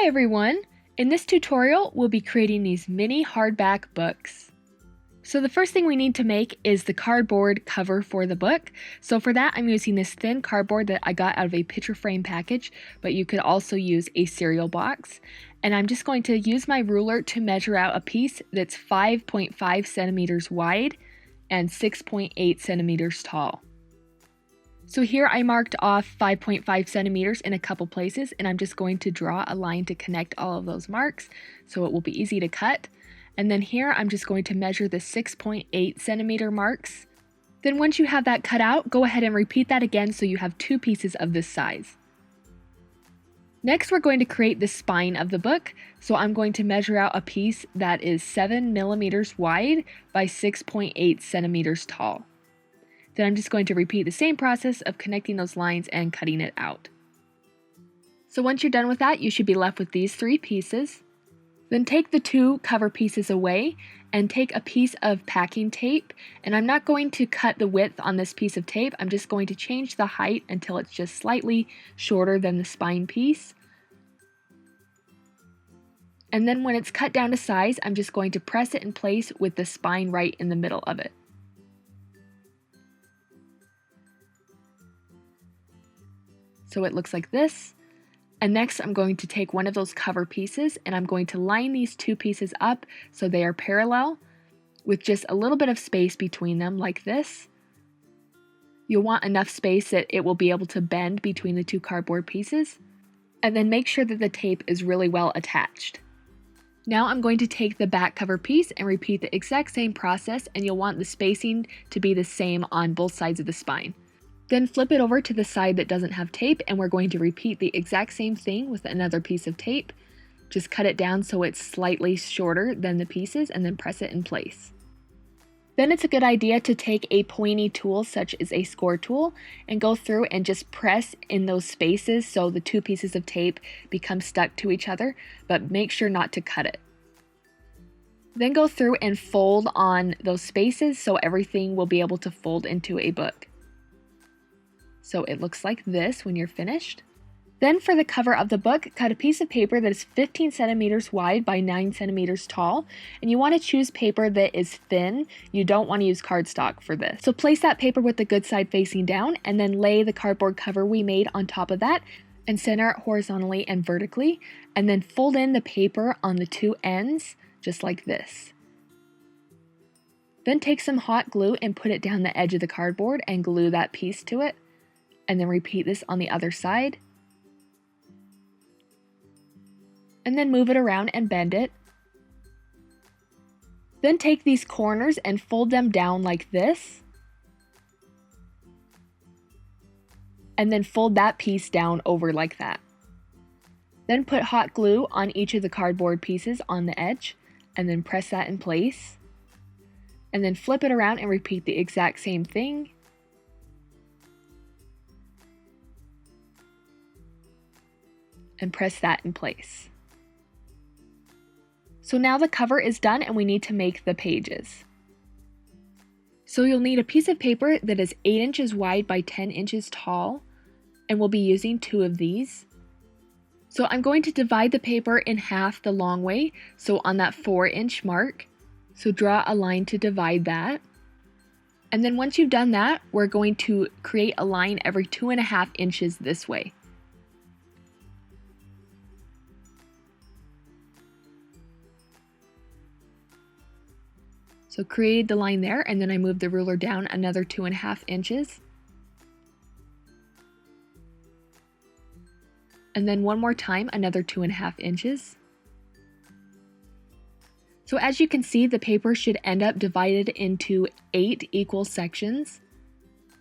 everyone! In this tutorial, we'll be creating these mini hardback books. So the first thing we need to make is the cardboard cover for the book. So for that, I'm using this thin cardboard that I got out of a picture frame package, but you could also use a cereal box. And I'm just going to use my ruler to measure out a piece that's 5.5 centimeters wide and 6.8 centimeters tall. So here I marked off 5.5 centimeters in a couple places, and I'm just going to draw a line to connect all of those marks so it will be easy to cut. And then here I'm just going to measure the 6.8 centimeter marks. Then once you have that cut out, go ahead and repeat that again so you have two pieces of this size. Next, we're going to create the spine of the book. So I'm going to measure out a piece that is 7 millimeters wide by 6.8 centimeters tall. Then I'm just going to repeat the same process of connecting those lines and cutting it out. So once you're done with that, you should be left with these three pieces. Then take the two cover pieces away and take a piece of packing tape, and I'm not going to cut the width on this piece of tape, I'm just going to change the height until it's just slightly shorter than the spine piece. And then when it's cut down to size, I'm just going to press it in place with the spine right in the middle of it. So it looks like this. And next I'm going to take one of those cover pieces and I'm going to line these two pieces up so they are parallel with just a little bit of space between them like this. You'll want enough space that it will be able to bend between the two cardboard pieces. And then make sure that the tape is really well attached. Now I'm going to take the back cover piece and repeat the exact same process, and you'll want the spacing to be the same on both sides of the spine. Then flip it over to the side that doesn't have tape, and we're going to repeat the exact same thing with another piece of tape. Just cut it down so it's slightly shorter than the pieces and then press it in place. Then it's a good idea to take a pointy tool such as a score tool and go through and just press in those spaces so the two pieces of tape become stuck to each other, but make sure not to cut it. Then go through and fold on those spaces so everything will be able to fold into a book. So it looks like this when you're finished. Then for the cover of the book, cut a piece of paper that is 15 centimeters wide by 9 centimeters tall. And you want to choose paper that is thin. You don't want to use cardstock for this. So place that paper with the good side facing down and then lay the cardboard cover we made on top of that and center it horizontally and vertically. And then fold in the paper on the two ends, just like this. Then take some hot glue and put it down the edge of the cardboard and glue that piece to it. And then repeat this on the other side. And then move it around and bend it. Then take these corners and fold them down like this. And then fold that piece down over like that. Then put hot glue on each of the cardboard pieces on the edge and then press that in place. And then flip it around and repeat the exact same thing. And press that in place. So now the cover is done and we need to make the pages. So you'll need a piece of paper that is 8 inches wide by 10 inches tall, and we'll be using 2 of these. So I'm going to divide the paper in half the long way, so on that 4-inch mark. So draw a line to divide that. And then once you've done that, we're going to create a line every 2.5 inches this way. So created the line there, and then I moved the ruler down another 2.5 inches. And then one more time, another 2.5 inches. So as you can see, the paper should end up divided into 8 equal sections.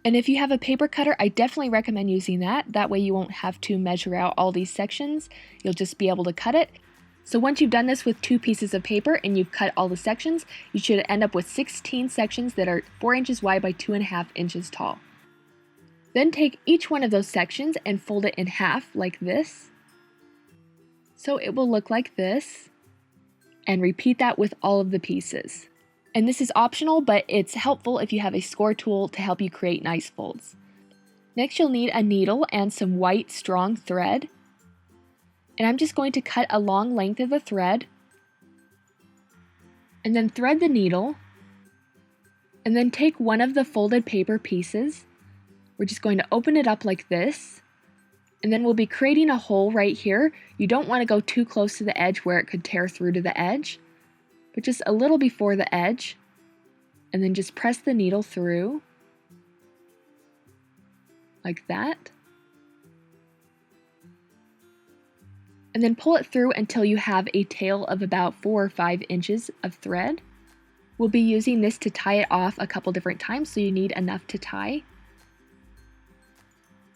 And if you have a paper cutter, I definitely recommend using that. That way you won't have to measure out all these sections. You'll just be able to cut it. So once you've done this with 2 pieces of paper and you've cut all the sections, you should end up with 16 sections that are 4 inches wide by 2.5 inches tall. Then take each one of those sections and fold it in half like this. So it will look like this. And repeat that with all of the pieces. And this is optional, but it's helpful if you have a score tool to help you create nice folds. Next, you'll need a needle and some white strong thread. And I'm just going to cut a long length of the thread and then thread the needle, and then take one of the folded paper pieces. We're just going to open it up like this, and then we'll be creating a hole right here. You don't want to go too close to the edge where it could tear through to the edge, but just a little before the edge, and then just press the needle through like that. And then pull it through until you have a tail of about 4 or 5 inches of thread. We'll be using this to tie it off a couple different times, so you need enough to tie.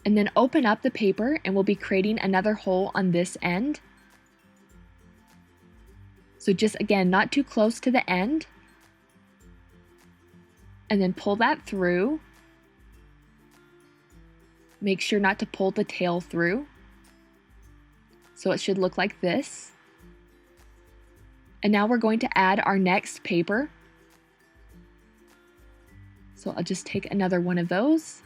And then open up the paper, and we'll be creating another hole on this end. So just again, not too close to the end. And then pull that through. Make sure not to pull the tail through. So it should look like this. And now we're going to add our next paper. So I'll just take another one of those.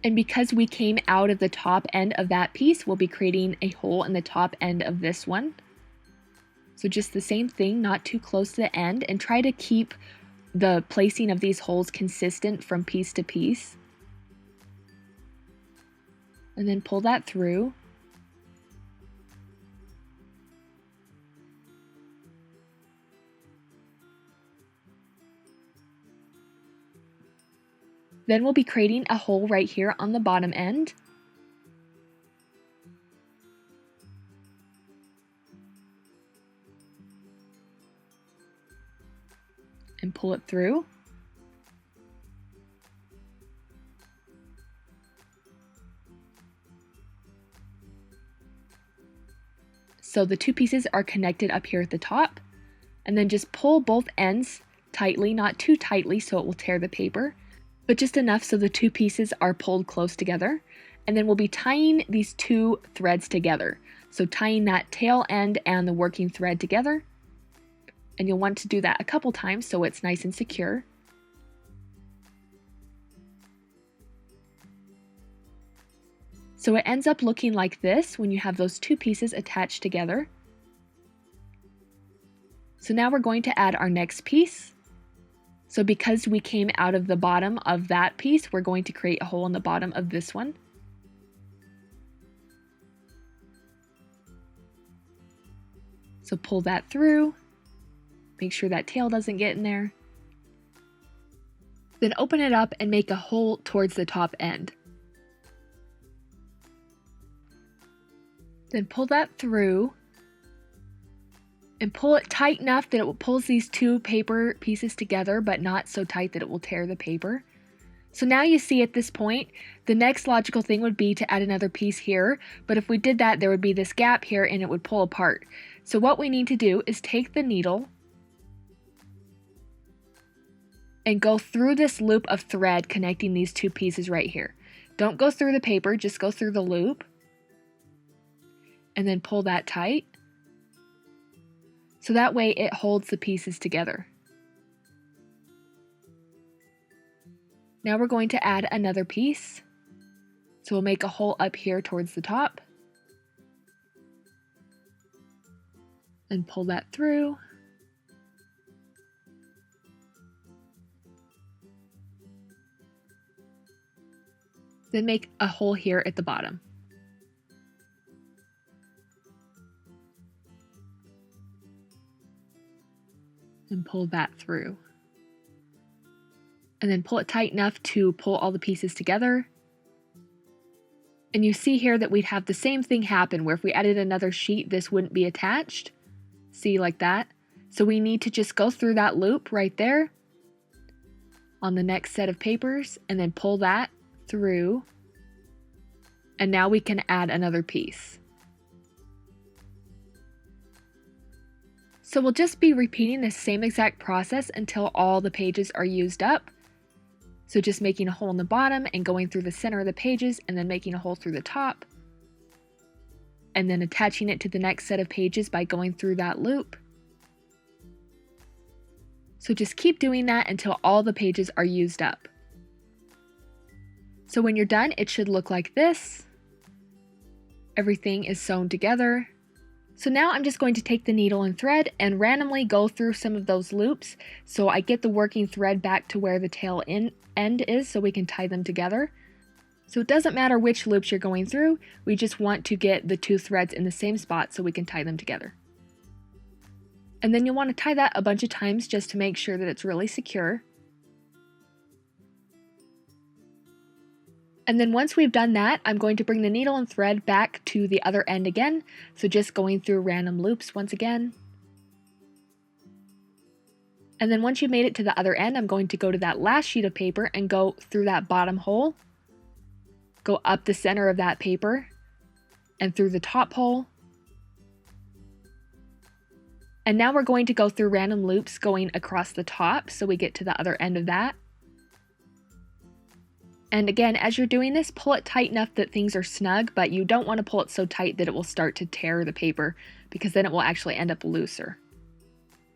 And because we came out of the top end of that piece, we'll be creating a hole in the top end of this one. So just the same thing, not too close to the end, and try to keep the placing of these holes consistent from piece to piece. And then pull that through. Then we'll be creating a hole right here on the bottom end. And pull it through. So the two pieces are connected up here at the top. And then just pull both ends tightly, not too tightly so it will tear the paper, but just enough so the two pieces are pulled close together. And then we'll be tying these two threads together. So tying that tail end and the working thread together. And you'll want to do that a couple times so it's nice and secure. So it ends up looking like this when you have those two pieces attached together. So now we're going to add our next piece. So because we came out of the bottom of that piece, we're going to create a hole in the bottom of this one. So pull that through. Make sure that tail doesn't get in there. Then open it up and make a hole towards the top end. Then pull that through and pull it tight enough that it pulls these two paper pieces together, but not so tight that it will tear the paper. So now you see at this point, the next logical thing would be to add another piece here, but if we did that, there would be this gap here and it would pull apart. So what we need to do is take the needle and go through this loop of thread connecting these two pieces right here. Don't go through the paper, just go through the loop and then pull that tight. So that way it holds the pieces together. Now we're going to add another piece. So we'll make a hole up here towards the top. And pull that through. Then make a hole here at the bottom. And pull that through. And then pull it tight enough to pull all the pieces together. And you see here that we'd have the same thing happen where if we added another sheet, this wouldn't be attached. See, like that. So we need to just go through that loop right there on the next set of papers and then pull that through. And now we can add another piece. So we'll just be repeating the same exact process until all the pages are used up. So just making a hole in the bottom and going through the center of the pages and then making a hole through the top. And then attaching it to the next set of pages by going through that loop. So just keep doing that until all the pages are used up. So when you're done, it should look like this. Everything is sewn together. So now I'm just going to take the needle and thread and randomly go through some of those loops so I get the working thread back to where the tail end is so we can tie them together. So it doesn't matter which loops you're going through, we just want to get the two threads in the same spot so we can tie them together. And then you'll want to tie that a bunch of times just to make sure that it's really secure. And then once we've done that, I'm going to bring the needle and thread back to the other end again. So just going through random loops once again. And then once you've made it to the other end, I'm going to go to that last sheet of paper and go through that bottom hole. Go up the center of that paper and through the top hole. And now we're going to go through random loops going across the top so we get to the other end of that. And again, as you're doing this, pull it tight enough that things are snug, but you don't want to pull it so tight that it will start to tear the paper because then it will actually end up looser.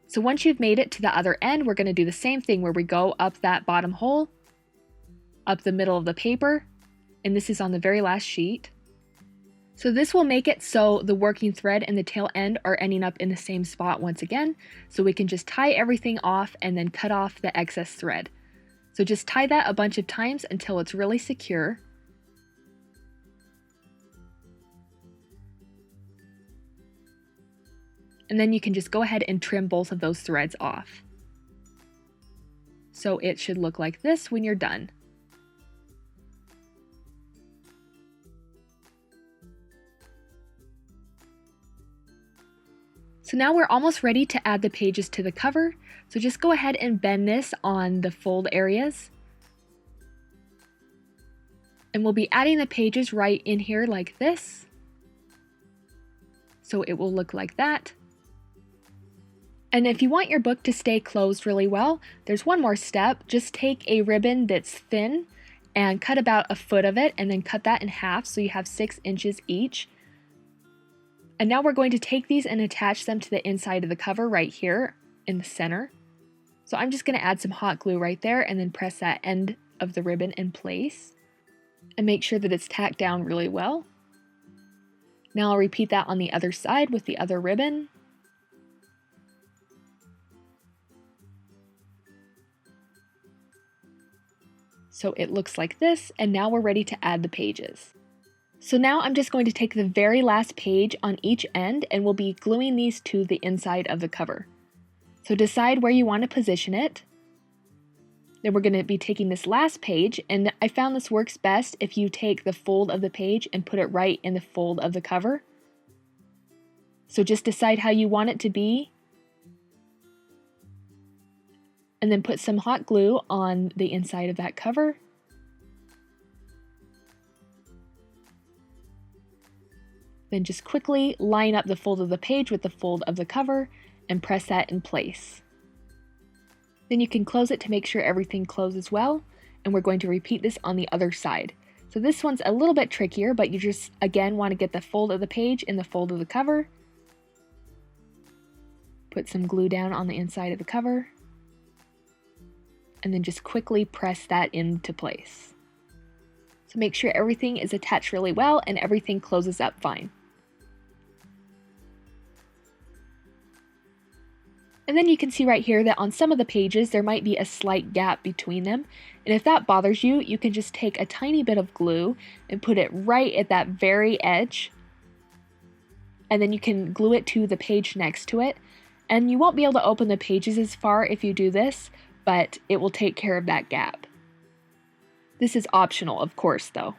So once you've made it to the other end, we're going to do the same thing where we go up that bottom hole, up the middle of the paper, and this is on the very last sheet. So this will make it so the working thread and the tail end are ending up in the same spot once again, so we can just tie everything off and then cut off the excess thread. So just tie that a bunch of times until it's really secure. And then you can just go ahead and trim both of those threads off. So it should look like this when you're done. So now we're almost ready to add the pages to the cover. So just go ahead and bend this on the fold areas. And we'll be adding the pages right in here like this. So it will look like that. And if you want your book to stay closed really well, there's one more step. Just take a ribbon that's thin and cut about a foot of it and then cut that in half so you have 6 inches each. And now we're going to take these and attach them to the inside of the cover right here in the center. So I'm just going to add some hot glue right there and then press that end of the ribbon in place and make sure that it's tacked down really well. Now I'll repeat that on the other side with the other ribbon. So it looks like this, and now we're ready to add the pages. So now I'm just going to take the very last page on each end and we'll be gluing these to the inside of the cover. So decide where you want to position it. Then we're going to be taking this last page, and I found this works best if you take the fold of the page and put it right in the fold of the cover. So just decide how you want it to be. And then put some hot glue on the inside of that cover. Then just quickly line up the fold of the page with the fold of the cover and press that in place. Then you can close it to make sure everything closes well, and we're going to repeat this on the other side. So this one's a little bit trickier, but you just again want to get the fold of the page in the fold of the cover. Put some glue down on the inside of the cover, and then just quickly press that into place. So make sure everything is attached really well and everything closes up fine. And then you can see right here that on some of the pages there might be a slight gap between them. And if that bothers you, you can just take a tiny bit of glue and put it right at that very edge. And then you can glue it to the page next to it. And you won't be able to open the pages as far if you do this, but it will take care of that gap. This is optional, of course, though.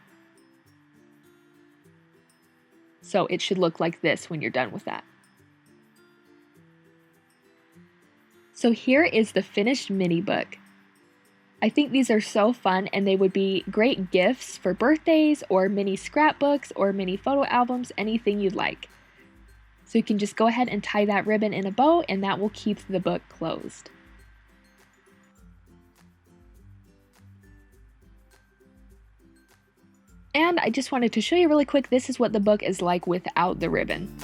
So it should look like this when you're done with that. So here is the finished mini book. I think these are so fun, and they would be great gifts for birthdays or mini scrapbooks or mini photo albums, anything you'd like. So you can just go ahead and tie that ribbon in a bow, and that will keep the book closed. And I just wanted to show you really quick, this is what the book is like without the ribbon.